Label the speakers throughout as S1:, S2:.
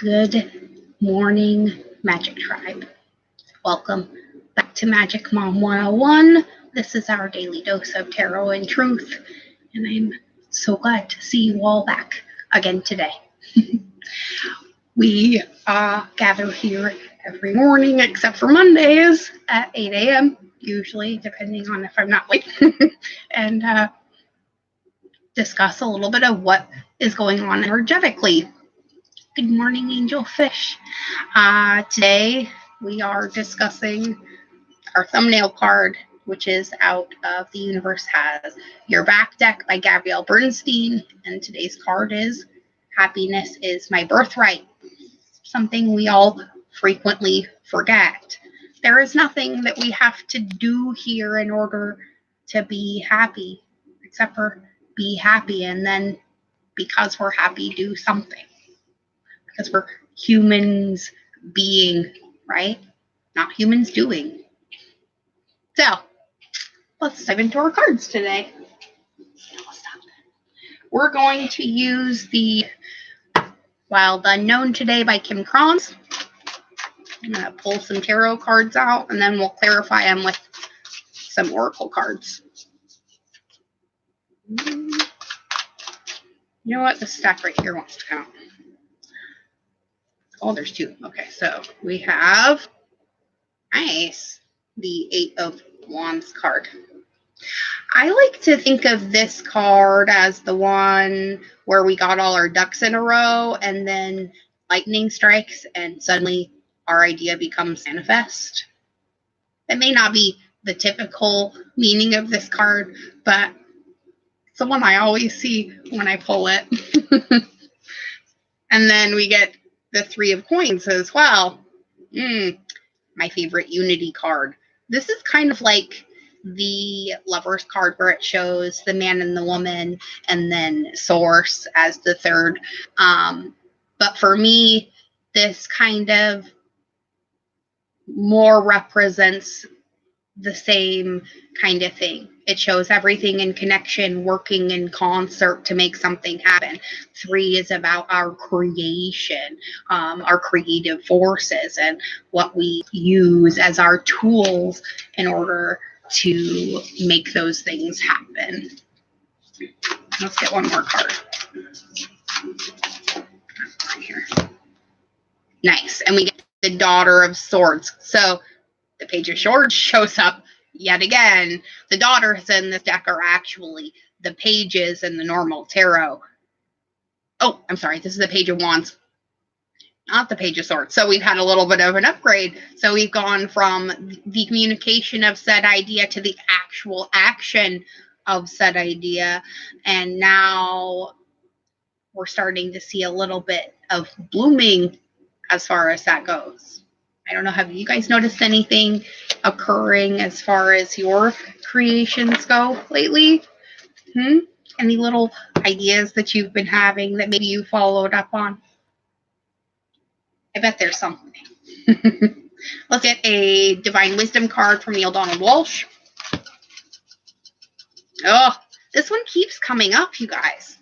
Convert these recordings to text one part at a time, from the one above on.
S1: Good morning, Magic Tribe. Welcome back to Magic Mom 101. This is our daily dose of tarot and truth, and I'm so glad to see you all back again today. We gather here every morning except for Mondays at 8 a.m., usually, depending on if I'm not late, and discuss a little bit of what is going on energetically. Good morning, Angel Fish. Today we are discussing our thumbnail card, which is out of The Universe Has Your Back deck by Gabrielle Bernstein. And today's card is Happiness is My Birthright, something we all frequently forget. There is nothing that we have to do here in order to be happy, except for be happy, and then because we're happy, do something. Because we're humans being, right? Not humans doing. So, let's dive into our cards today. We're going to use the Wild Unknown today by Kim Kranz. I'm going to pull some tarot cards out, and then we'll clarify them with some oracle cards. You know what? This stack right here wants to count. Oh, there's two. Okay, so we have, nice, the Eight of Wands card. I like to think of this card as the one where we got all our ducks in a row and then lightning strikes and suddenly our idea becomes manifest. That may not be the typical meaning of this card, but it's the one I always see when I pull it. And then we get the Three of Coins as well. My favorite Unity card. This is kind of like the Lovers card where it shows the man and the woman and then Source as the third. But for me, this kind of more represents the same kind of thing. It shows everything in connection, working in concert to make something happen. Three is about our creation, our creative forces, and what we use as our tools in order to make those things happen. Let's get one more card. Right here. Nice. And we get the Daughter of Swords. So the Page of Swords shows up yet again. The daughters in this deck are actually the pages in the normal tarot. Oh, I'm sorry. This is the Page of Wands, not the Page of Swords. So we've had a little bit of an upgrade. So we've gone from the communication of said idea to the actual action of said idea. And now we're starting to see a little bit of blooming as far as that goes. I don't know, have you guys noticed anything occurring as far as your creations go lately? Any little ideas that you've been having that maybe you followed up on? I bet there's something. Let's get a Divine Wisdom card from Neil Donald Walsh. Oh, this one keeps coming up, you guys.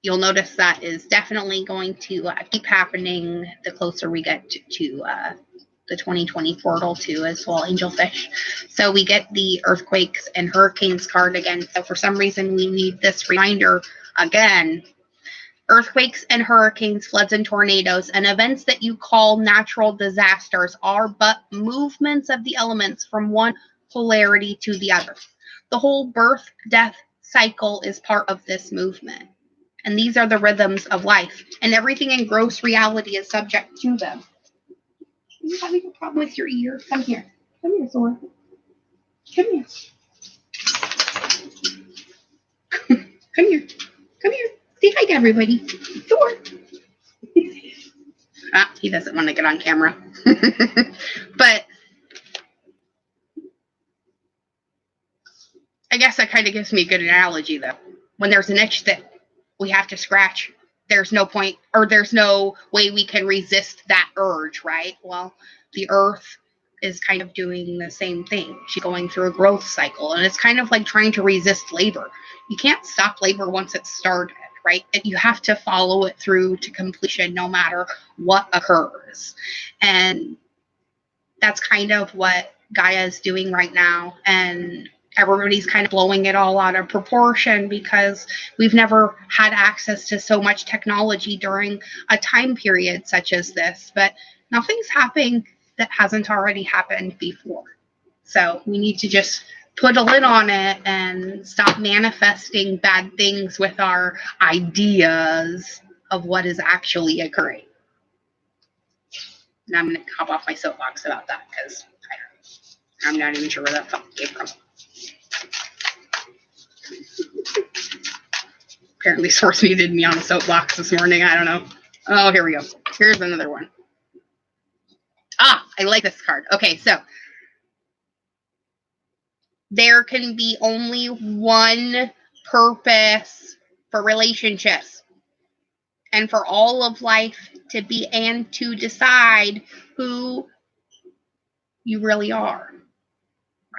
S1: You'll notice that is definitely going to keep happening the closer we get to the 2020 portal too as well, Angelfish. So we get the Earthquakes and Hurricanes card again. So for some reason we need this reminder again. Earthquakes and hurricanes, floods and tornadoes, and events that you call natural disasters are but movements of the elements from one polarity to the other. The whole birth-death cycle is part of this movement. And these are the rhythms of life. And everything in gross reality is subject to them. Are you having a problem with your ear? Come here. Come here, Zora. Come here. Come here. Come here. Say hi to everybody. Zora. He doesn't want to get on camera. But I guess that kind of gives me a good analogy, though. When there's an itch that we have to scratch, there's no point, or there's no way we can resist that urge, right? Well, the earth is kind of doing the same thing. She's going through a growth cycle, and it's kind of like trying to resist labor. You can't stop labor once it's started, right? You have to follow it through to completion no matter what occurs. And that's kind of what Gaia is doing right now. And everybody's kind of blowing it all out of proportion because we've never had access to so much technology during a time period such as this. But nothing's happening that hasn't already happened before. So we need to just put a lid on it and stop manifesting bad things with our ideas of what is actually occurring. And I'm going to hop off my soapbox about that because I'm not even sure where that thought came from. Apparently Source needed me on a soapbox this morning. I don't know. Oh, here we go. Here's another one. I like this card. Okay, so there can be only one purpose for relationships and for all of life to be and to decide who you really are,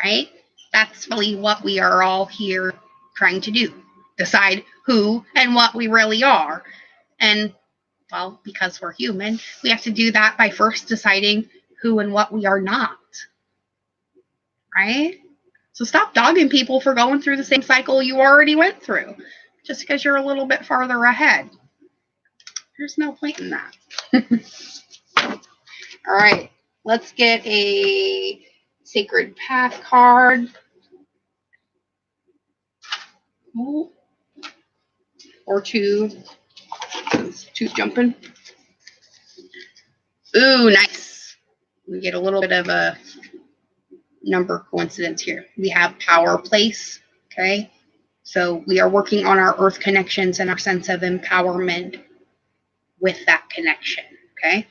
S1: right? That's really what we are all here trying to do. Decide who and what we really are. And, well, because we're human, we have to do that by first deciding who and what we are not, right? So stop dogging people for going through the same cycle you already went through, just because you're a little bit farther ahead. There's no point in that. All right, let's get a Sacred Path card. Ooh. Or two. Two jumping. Ooh, nice. We get a little bit of a number coincidence here. We have Power Place, okay? So we are working on our earth connections and our sense of empowerment with that connection, okay?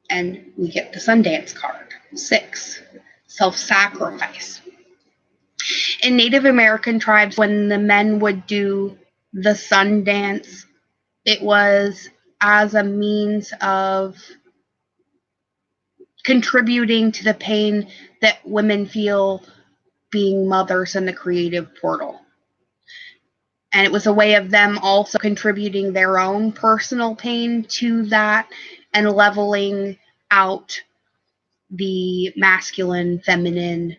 S1: And we get the Sundance card, 6, self-sacrifice. In Native American tribes, when the men would do the Sundance, it was as a means of contributing to the pain that women feel being mothers in the creative portal. And it was a way of them also contributing their own personal pain to that and leveling out the masculine, feminine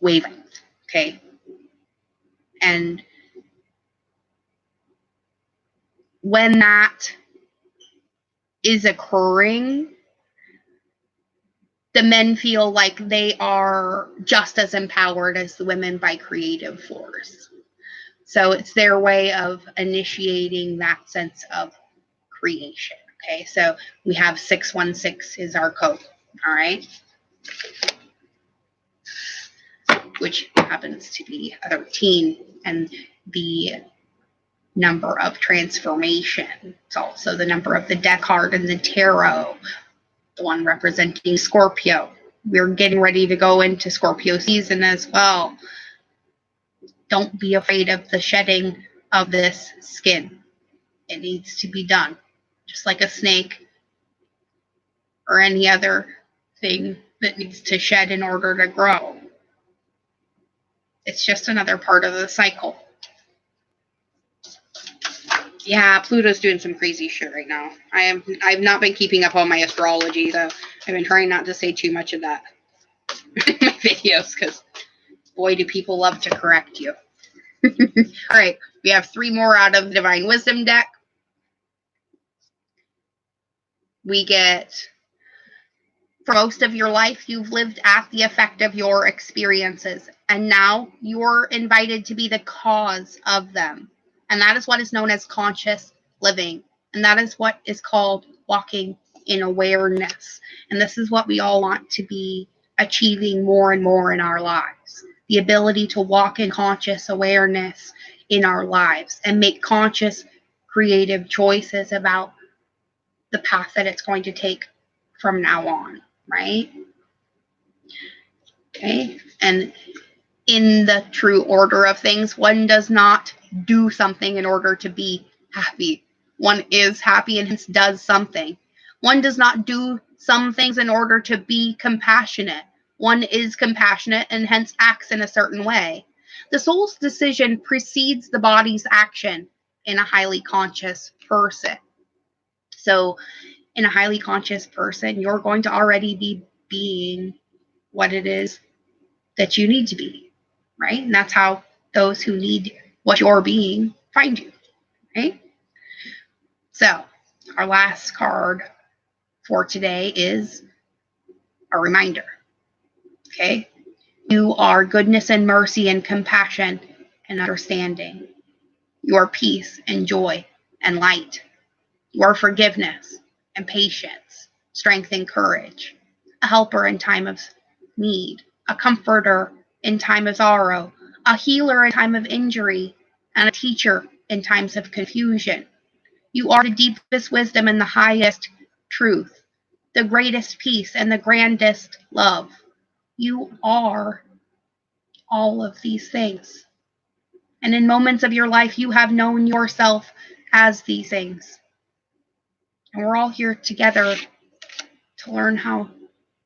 S1: wavelength, okay? And when that is occurring, the men feel like they are just as empowered as the women by creative force. So it's their way of initiating that sense of creation. Okay, so we have 616 is our code. All right, which happens to be 13, and the number of transformation. It's also the number of the deck card in the tarot, the one representing Scorpio. We're getting ready to go into Scorpio season as well. Don't be afraid of the shedding of this skin. It needs to be done. Just like a snake or any other thing that needs to shed in order to grow. It's just another part of the cycle. Yeah, Pluto's doing some crazy shit right now. I've not been keeping up on my astrology, so I've been trying not to say too much of that in my videos, because boy, do people love to correct you. All right, we have 3 more out of the Divine Wisdom deck. We get, for most of your life, you've lived at the effect of your experiences, and now you're invited to be the cause of them. And that is what is known as conscious living. And that is what is called walking in awareness. And this is what we all want to be achieving more and more in our lives. The ability to walk in conscious awareness in our lives and make conscious, creative choices about the path that it's going to take from now on, right? Okay. And in the true order of things, one does not do something in order to be happy. One is happy and hence does something. One does not do some things in order to be compassionate. One is compassionate and hence acts in a certain way. The soul's decision precedes the body's action in a highly conscious person. So in a highly conscious person, you're going to already be being what it is that you need to be, right? And that's how those who need what you're being find you, right? So our last card for today is a reminder, okay? You are goodness and mercy and compassion and understanding. You are peace and joy and light. You are forgiveness and patience, strength and courage, a helper in time of need, a comforter in time of sorrow, a healer in time of injury, and a teacher in times of confusion. You are the deepest wisdom and the highest truth, the greatest peace and the grandest love. You are all of these things. And in moments of your life, you have known yourself as these things. And we're all here together to learn how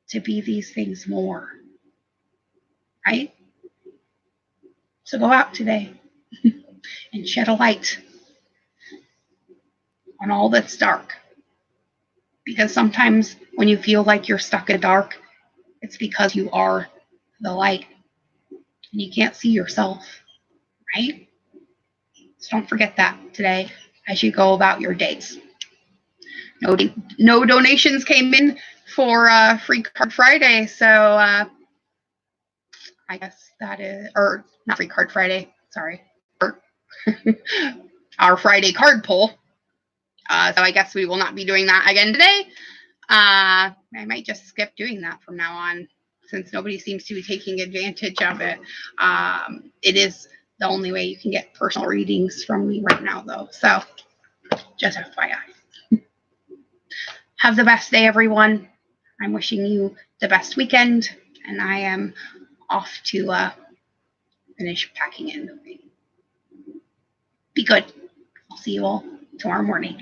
S1: to be these things more, right? So go out today and shed a light on all that's dark. Because sometimes when you feel like you're stuck in the dark, it's because you are the light and you can't see yourself, right? So don't forget that today as you go about your days. No donations came in for Free Card Friday, so I guess that is, or not Free Card Friday, sorry, our Friday card pull. So I guess we will not be doing that again today. I might just skip doing that from now on, since nobody seems to be taking advantage of it. It is the only way you can get personal readings from me right now, though. So just FYI. Have the best day, everyone. I'm wishing you the best weekend, and I am off to finish packing in. Be good. I'll see you all tomorrow morning.